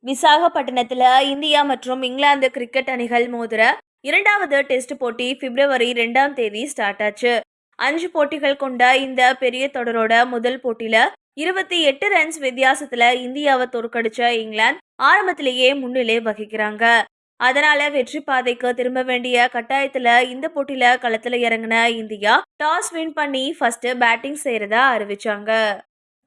விசாகப்பட்டினத்தில் இந்தியா மற்றும் இங்கிலாந்து கிரிக்கெட் அணிகள் மோதுற இரண்டாவது டெஸ்ட் போட்டி பிப்ரவரி 2ஆம் தேதி ஸ்டார்ட் ஆச்சு. 5 போட்டிகள் கொண்ட இந்த பெரிய தொடரோட முதல் போட்டியில 28 ரன்ஸ் வித்தியாசத்துல இந்தியாவை தோற்கடிச்ச இங்கிலாந்து ஆரம்பத்திலேயே முன்னிலை வகிக்கிறாங்க. அதனால வெற்றி பாதைக்கு திரும்ப வேண்டிய கட்டாயத்துல இந்த போட்டியில களத்துல இறங்கின இந்தியா டாஸ் வின் பண்ணி ஃபர்ஸ்ட் பேட்டிங் செய்யறதா அறிவிச்சாங்க.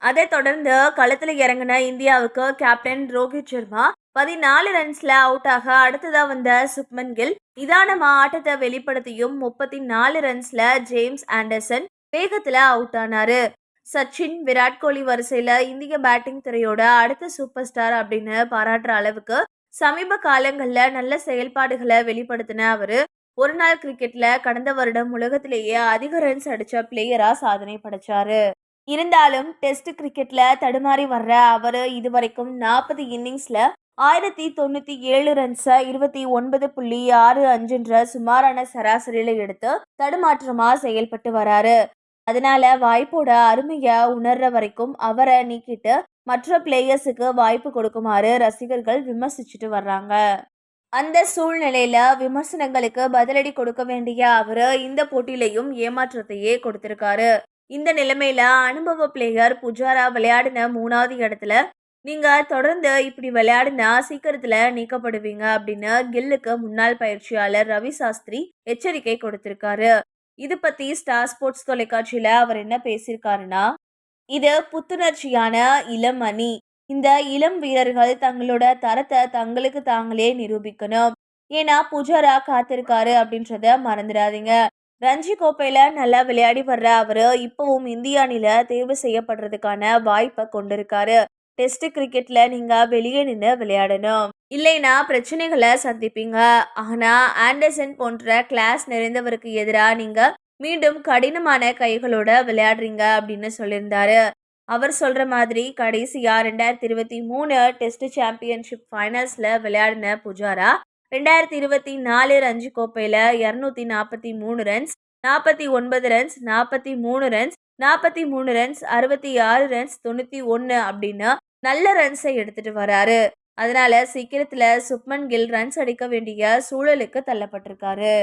அதைத் தொடர்ந்து களத்துல இறங்கின இந்தியாவுக்கு கேப்டன் ரோஹித் சர்மா 14 ரன்ஸ்ல அவுட் ஆக அடுத்ததா வந்த சுப்மன் கில் நிதானமா ஆட்டத்தை வெளிப்படுத்தியும் 34 ரன்ஸ்ல ஜேம்ஸ் ஆண்டர்சன் வேகத்துல அவுட் ஆனாரு. சச்சின், விராட் கோலி வரிசையில இந்திய பேட்டிங் துறையோட அடுத்த சூப்பர் ஸ்டார் அப்படின்னு பாராட்டுற அளவுக்கு சமீப காலங்கள்ல நல்ல செயல்பாடுகளை வெளிப்படுத்தின அவரு ஒரு நாள் கிரிக்கெட்ல கடந்த வருடம் உலகத்திலேயே அதிக ரன்ஸ் அடிச்ச பிளேயரா சாதனை படைச்சாரு. இருந்தாலும் டெஸ்ட் கிரிக்கெட்ல தடுமாறி வர்ற அவரு இதுவரைக்கும் 40 இன்னிங்ஸ்ல 1097 ரன்ஸை 29.65 சுமாரான சராசரியில எடுத்து தடுமாற்றமா செயல்பட்டு வராரு. அதனால வாய்ப்போட அருமைய உணர்ற வரைக்கும் அவரை நீக்கிட்டு மற்ற பிளேயர்ஸுக்கு வாய்ப்பு கொடுக்குமாறு ரசிகர்கள் விமர்சிச்சுட்டு வர்றாங்க. அந்த சூழ்நிலையில விமர்சனங்களுக்கு பதிலடி கொடுக்க வேண்டிய அவரு இந்த போட்டியிலையும் ஏமாற்றத்தையே கொடுத்திருக்காரு. இந்த நிலைமையில அனுபவ பிளேயர் புஜாரா விளையாடின 3வது இடத்துல நீங்க தொடர்ந்து இப்படி விளையாடினா சீக்கிரத்துல நீக்கப்படுவீங்க அப்படின்னு கில்லுக்கு முன்னாள் பயிற்சியாளர் ரவி சாஸ்திரி எச்சரிக்கை கொடுத்திருக்காரு. இது பத்தி ஸ்டார் ஸ்போர்ட்ஸ் தொலைக்காட்சியில அவர் என்ன பேசியிருக்காருன்னா, இது புத்துணர்ச்சியான இளம் அணி. இந்த இளம் வீரர்கள் தங்களோட தரத்தை தங்களுக்கு தாங்களே நிரூபிக்கணும். ஏன்னா புஜாரா காத்திருக்காரு அப்படின்றத மறந்துடாதீங்க. ரஞ்சி கோப்பையில நல்லா விளையாடி வர்ற அவரு இப்பவும் இந்திய அணில தேர்வு செய்யப்படுறதுக்கான வாய்ப்பை கொண்டிருக்காரு. டெஸ்ட் கிரிக்கெட்ல நீங்க வெளியே நின்று விளையாடணும், இல்லைன்னா பிரச்சனைகளை சந்திப்பீங்க. ஆனா ஆண்டர்சன் போன்ற கிளாஸ் நிறைந்தவருக்கு எதிராக நீங்க மீண்டும் கடினமான கைகளோட விளையாடுறீங்க அப்படின்னு சொல்லியிருந்தாரு. அவர் சொல்ற மாதிரி கடைசியா 2023 டெஸ்ட் சாம்பியன்ஷிப் ஃபைனல்ஸ்ல விளையாடின புஜாரா 2024 ரஞ்சி கோப்பையில 243 runs, 49 runs, 43 runs, 43 runs, 66 runs, 91 அப்படின்னு நல்ல ரன்ஸை எடுத்துட்டு வராரு. அதனால சீக்கிரத்துல சுப்மன் கில் ரன்ஸ் அடிக்க வேண்டிய சூழலுக்கு தள்ளப்பட்டிருக்காரு.